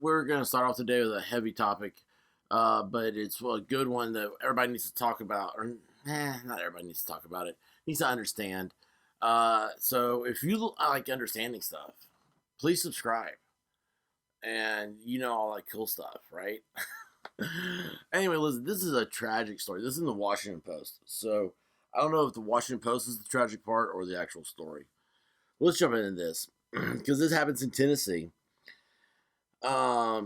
We're going to start off today with a heavy topic, but it's a good one that everybody needs to talk about. Or, not everybody needs to talk about it. Needs to understand. So if you like understanding stuff, please subscribe. And you know all that cool stuff, right? Anyway, listen, this is a tragic story. This is in the Washington Post. So I don't know if the Washington Post is the tragic part or the actual story. Let's jump into this because this happens in Tennessee. A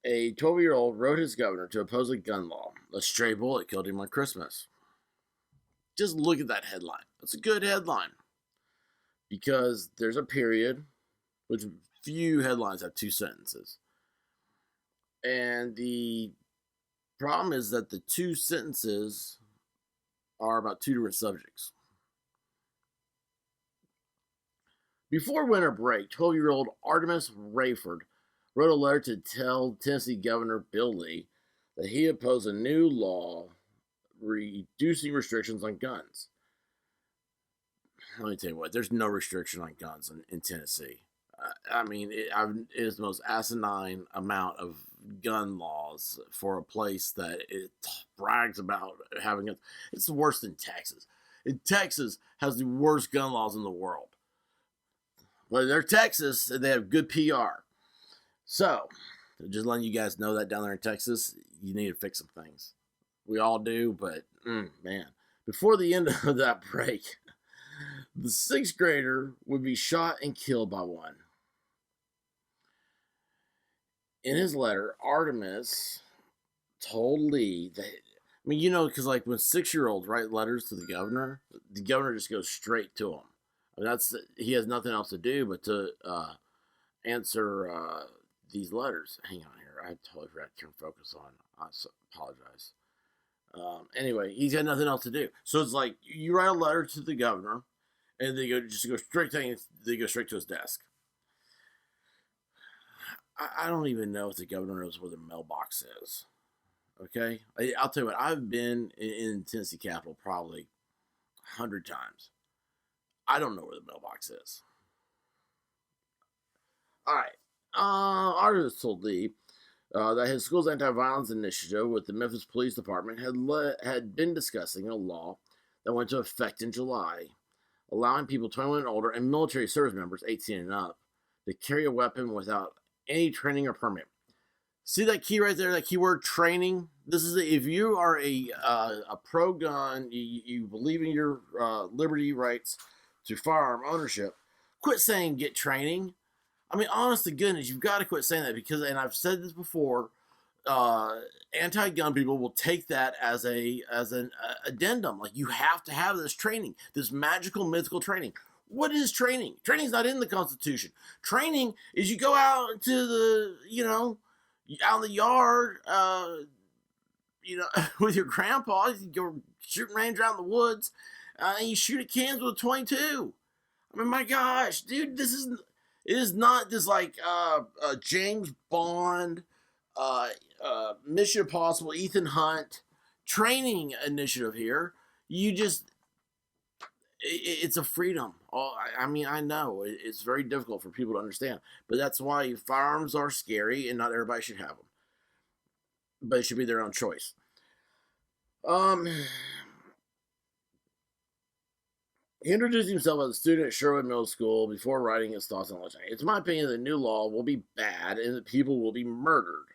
12-year-old wrote his governor to oppose a gun law. A stray bullet killed him on Christmas. Just look at that headline. That's a good headline because there's a period, which few headlines have two sentences. And the problem is that the two sentences are about two different subjects. Before winter break, 12-year-old Artemis Rayford wrote a letter to tell Tennessee Governor Bill Lee that he opposed a new law reducing restrictions on guns. Let me tell you what, there's no restriction on guns in Tennessee. It is the most asinine amount of gun laws for a place that it brags about having it. It's worse than Texas. Texas has the worst gun laws in the world. But they're Texas, and they have good PR. So, just letting you guys know that down there in Texas, you need to fix some things. We all do, but man. Before the end of that break, the sixth grader would be shot and killed by one. In his letter, Artemis told Lee that, because like when 6-year-olds write letters to the governor just goes straight to him. He has nothing else to do but to answer these letters. Hang on here. I totally forgot to turn focus on. I apologize. Anyway, he's got nothing else to do. So it's like you write a letter to the governor, and they go straight to his desk. I don't even know if the governor knows where the mailbox is. Okay? I'll tell you what, I've been in Tennessee Capitol probably 100 times. I don't know where the mailbox is. All right. Artemis told Lee that his school's anti-violence initiative with the Memphis Police Department had been discussing a law that went into effect in July, allowing people 21 and older and military service members 18 and up to carry a weapon without any training or permit. See that key right there, that keyword training? This is if you are a pro-gun, you believe in your liberty rights to firearm ownership, quit saying get training. Honest to goodness, you've got to quit saying that because, and I've said this before, anti-gun people will take that as an addendum. Like, you have to have this training, this magical, mythical training. What is training? Training's not in the Constitution. Training is you go out into the, out in the yard, with your grandpa, you go shooting range around the woods, and you shoot at cans with a 22. My gosh, dude, it is not this like James Bond, Mission Impossible, Ethan Hunt training initiative here. It's a freedom. I know it's very difficult for people to understand, but that's why firearms are scary and not everybody should have them. But it should be their own choice. He introduced himself as a student at Sherwood Middle School before writing his thoughts on election. It's my opinion that the new law will be bad and that people will be murdered.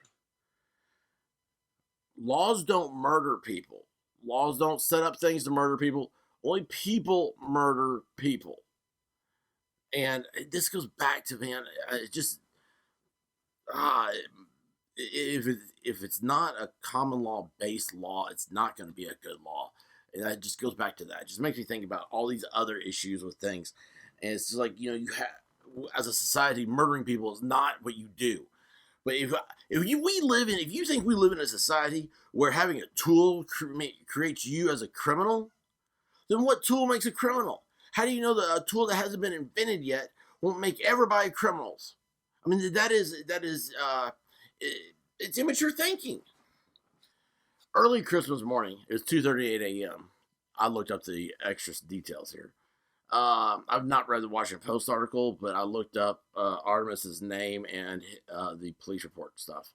Laws don't murder people. Laws don't set up things to murder people. Only people murder people. And this goes back to, if it's not a common law based law, it's not going to be a good law. And that just goes back to that. It just makes me think about all these other issues with things. And it's just like, you have, as a society, murdering people is not what you do. But if you think we live in a society where having a tool creates you as a criminal, then what tool makes a criminal? How do you know that a tool that hasn't been invented yet won't make everybody criminals? It's immature thinking. Early Christmas morning, it was 2:38 a.m. I looked up the extra details here. I've not read the Washington Post article, but I looked up Artemis's name and the police report and stuff.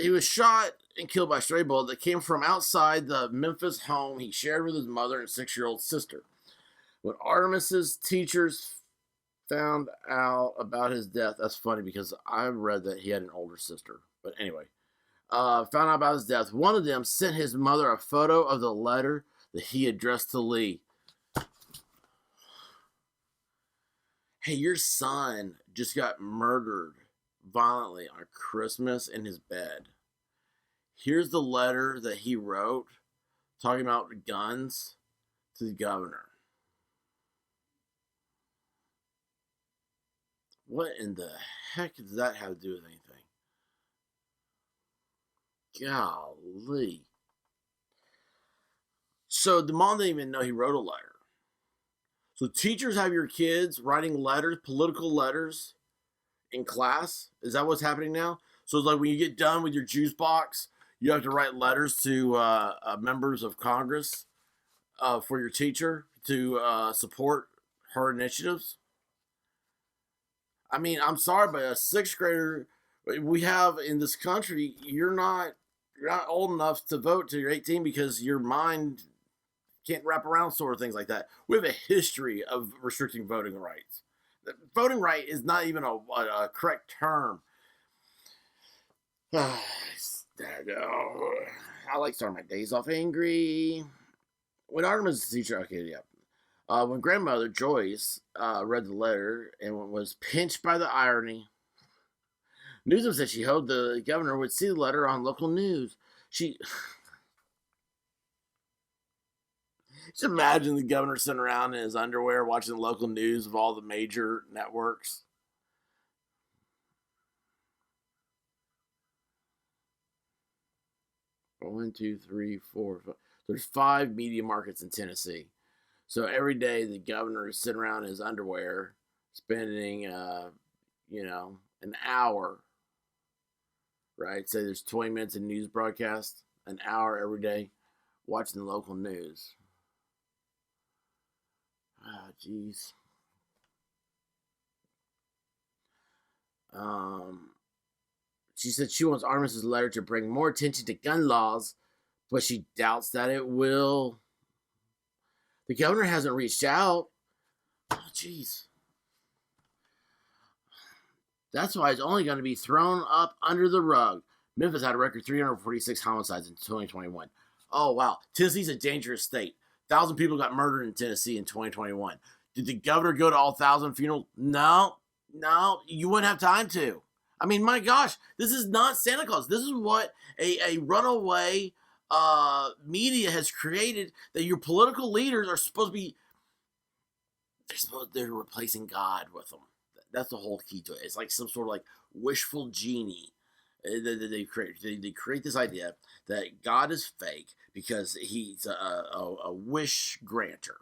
He was shot and killed by a stray bullet that came from outside the Memphis home he shared with his mother and 6-year-old sister. When Artemis's teachers found out about his death, that's funny because I read that he had an older sister. But anyway, found out about his death. One of them sent his mother a photo of the letter that he addressed to Lee. Hey, your son just got murdered violently on Christmas in his bed. Here's the letter that he wrote talking about guns to the governor. What in the heck does that have to do with anything? Golly. So the mom didn't even know he wrote a letter. So teachers have your kids writing letters, political letters, in class? Is that what's happening now? So it's like when you get done with your juice box, you have to write letters to members of Congress for your teacher to support her initiatives? I mean, I'm sorry, but a 6th grader we have in this country, you're not old enough to vote till you're 18 because your mind can't wrap around sort of things like that. We have a history of restricting voting rights. The voting right is not even a correct term. I like starting my days off angry. When Artemis' teacher, okay, yeah. When grandmother Joyce read the letter and was pinched by the irony, Newsom said she hoped the governor would see the letter on local news. Just imagine the governor sitting around in his underwear watching the local news of all the major networks. One, two, three, four, five. There's 5 media markets in Tennessee. So every day the governor is sitting around in his underwear, spending, an hour, right? Say there's 20 minutes of news broadcast, an hour every day, watching the local news. Ah, jeez. She said she wants Artemis's letter to bring more attention to gun laws, but she doubts that it will. The governor hasn't reached out. Oh, jeez. That's why it's only going to be thrown up under the rug. Memphis had a record 346 homicides in 2021. Oh, wow. Tennessee's a dangerous state. 1,000 people got murdered in Tennessee in 2021. Did the governor go to all 1,000 funerals? No, you wouldn't have time to. I mean, my gosh, this is not Santa Claus. This is what a runaway media has created, that your political leaders are supposed to be, they're replacing God with them. That's the whole key to it. It's like some sort of like wishful genie that they create. They create this idea that God is fake because he's a wish granter.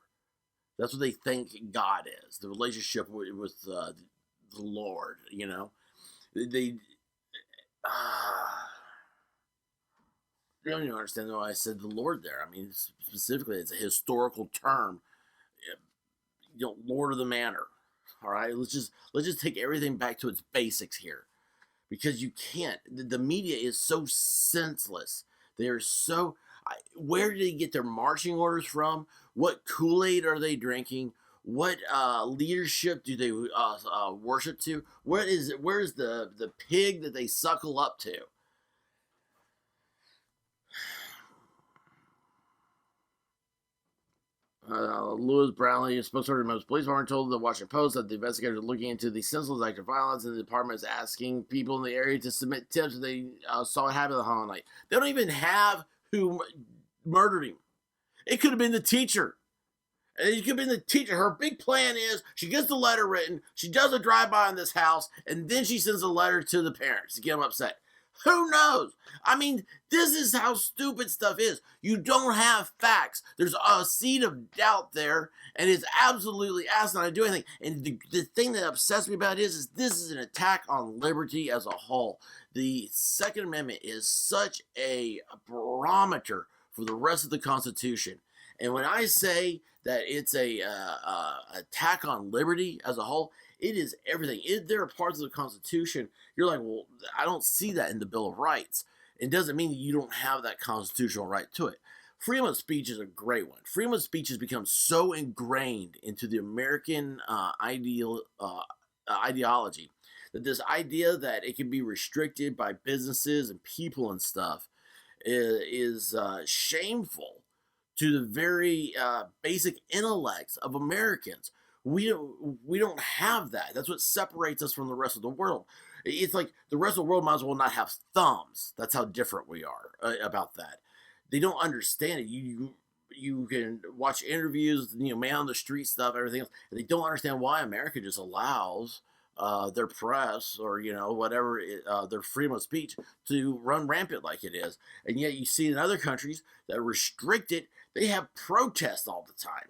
That's what they think God is. The relationship with the Lord, They don't even understand why I said the Lord there. I mean, specifically, it's a historical term. Lord of the Manor. All right, let's just take everything back to its basics here, because you can't. The media is so senseless. They're so. Where do they get their marching orders from? What Kool-Aid are they drinking? What leadership do they worship to? Where is the pig that they suckle up to? Lewis Brownlee, a spokesperson for the Memphis Police Department, told the Washington Post that the investigators are looking into the senseless act of violence, and the department is asking people in the area to submit tips if they saw it happen the whole night. They don't even have who murdered him. It could have been the teacher. It could have been the teacher. Her big plan is she gets the letter written, she does a drive-by on this house, and then she sends a letter to the parents to get them upset. Who knows? I mean, this is how stupid stuff is. You don't have facts. There's a seed of doubt there, and it's absolutely asinine to do anything. And the thing that upsets me about it is this is an attack on liberty as a whole. The Second Amendment is such a barometer for the rest of the Constitution. And when I say that it's a attack on liberty as a whole, it is everything. There are parts of the Constitution you're like, well, I don't see that in the Bill of Rights. It doesn't mean that you don't have that constitutional right to it. Freedom of speech is a great one. Freedom of speech has become so ingrained into the American ideology that this idea that it can be restricted by businesses and people and stuff is shameful to the very basic intellects of Americans. We don't have that. That's what separates us from the rest of the world. It's like the rest of the world might as well not have thumbs. That's how different we are about that. They don't understand it. You can watch interviews, man on the street stuff, everything else, and they don't understand why America just allows their press or whatever their freedom of speech to run rampant like it is, and yet you see in other countries that restrict it, they have protests all the time.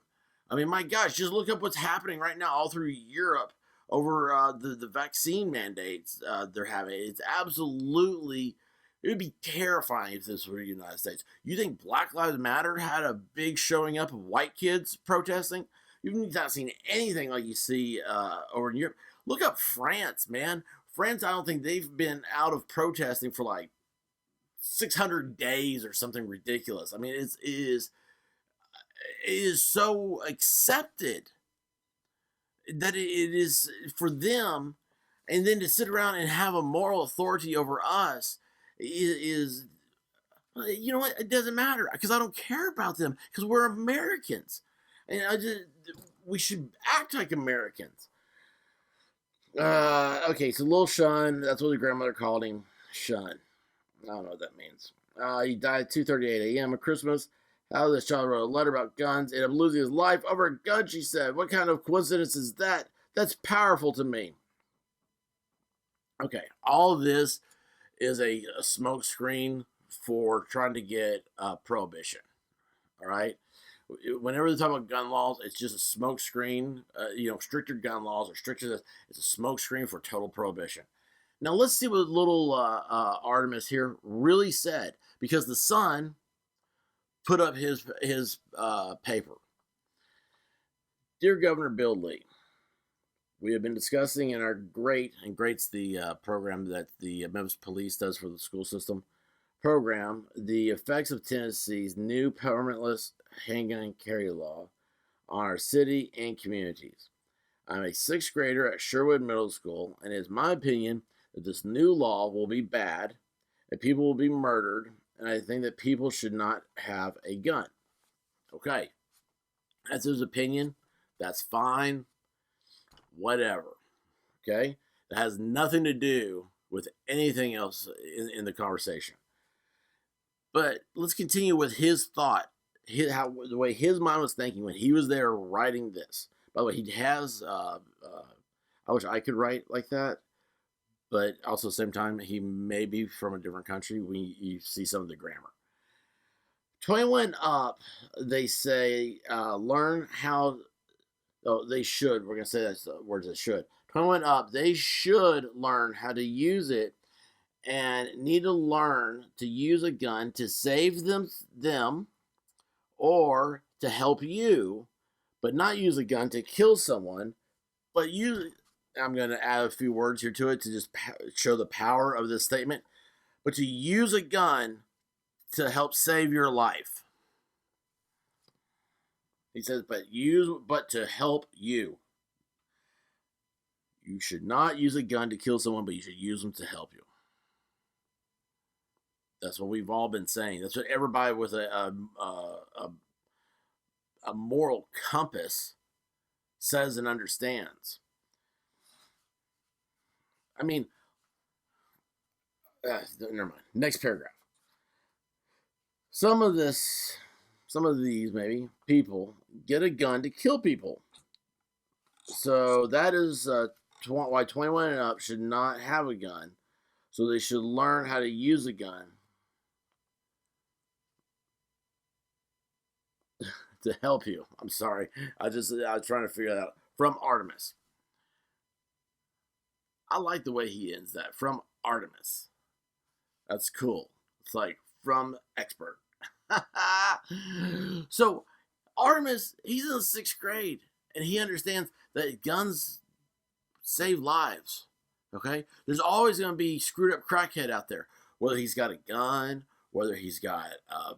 I mean, my gosh, just look up what's happening right now all through Europe over the vaccine mandates they're having. It's absolutely, it would be terrifying if this were the United States. You think Black Lives Matter had a big showing up of white kids protesting? You've not seen anything like you see over in Europe. Look up France, man. France, I don't think they've been out of protesting for like 600 days or something ridiculous. I mean, it is so accepted that it is for them, and then to sit around and have a moral authority over us is you know what? It doesn't matter because I don't care about them because we're Americans, and we should act like Americans. Okay, so Lil Shun, that's what his grandmother called him, Shun. I don't know what that means. He died at 2:38 a.m. on Christmas. How this child wrote a letter about guns, ended up losing his life over a gun, she said. What kind of coincidence is that? That's powerful to me. Okay, all of this is a smoke screen for trying to get prohibition. All right? Whenever they talk about gun laws, it's just a smoke screen. Stricter gun laws or stricter this. It's a smoke screen for total prohibition. Now let's see what little Artemis here really said, because the Sun put up his paper. Dear Governor Bill Lee, we have been discussing in our GREAT's the program that the Memphis Police does for the school system program, the effects of Tennessee's new permitless handgun carry law on our city and communities. I'm a sixth grader at Sherwood Middle School, and it is my opinion that this new law will be bad, that people will be murdered, and I think that people should not have a gun. Okay, that's his opinion. That's fine. Whatever. Okay, that has nothing to do with anything else in the conversation. But let's continue with his thought, the way his mind was thinking when he was there writing this. By the way, he has. I wish I could write like that, but also at the same time, he may be from a different country when you see some of the grammar. 21 up, they say, learn how. Oh, they should. We're going to say that's the words that should. 21 up, they should learn how to use it and need to learn to use a gun to save them or to help you, but not use a gun to kill someone, but use. I'm going to add a few words here to it to just show the power of this statement, but to use a gun to help save your life. He says, but to help you. You should not use a gun to kill someone, but you should use them to help you. That's what we've all been saying. That's what everybody with a moral compass says and understands. I mean, never mind. Next paragraph. Some of these maybe people get a gun to kill people. So that is why 21 and up should not have a gun. So they should learn how to use a gun to help you. I'm sorry. I was trying to figure that out. From Artemis. I like the way he ends that. From Artemis. That's cool. It's like from expert. So Artemis, he's in the 6th grade, and he understands that guns save lives. Okay? There's always going to be screwed up crackhead out there, whether he's got a gun, whether he's got a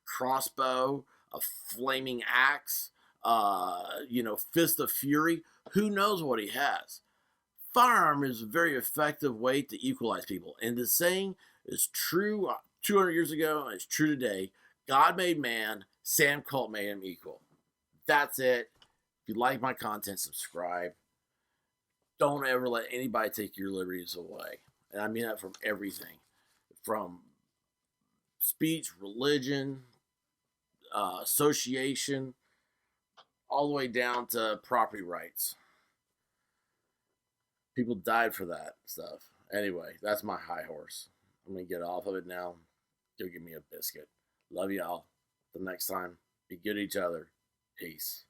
crossbow, a flaming axe, fist of fury. Who knows what he has? Firearm is a very effective way to equalize people. And the saying is true 200 years ago, and it's true today. God made man, Sam Colt made him equal. That's it. If you like my content, subscribe. Don't ever let anybody take your liberties away. And I mean that from everything. From speech, religion, association, all the way down to property rights. People died for that stuff. Anyway, that's my high horse. I'm going to get off of it now. Go give me a biscuit. Love y'all. Till next time, be good to each other. Peace.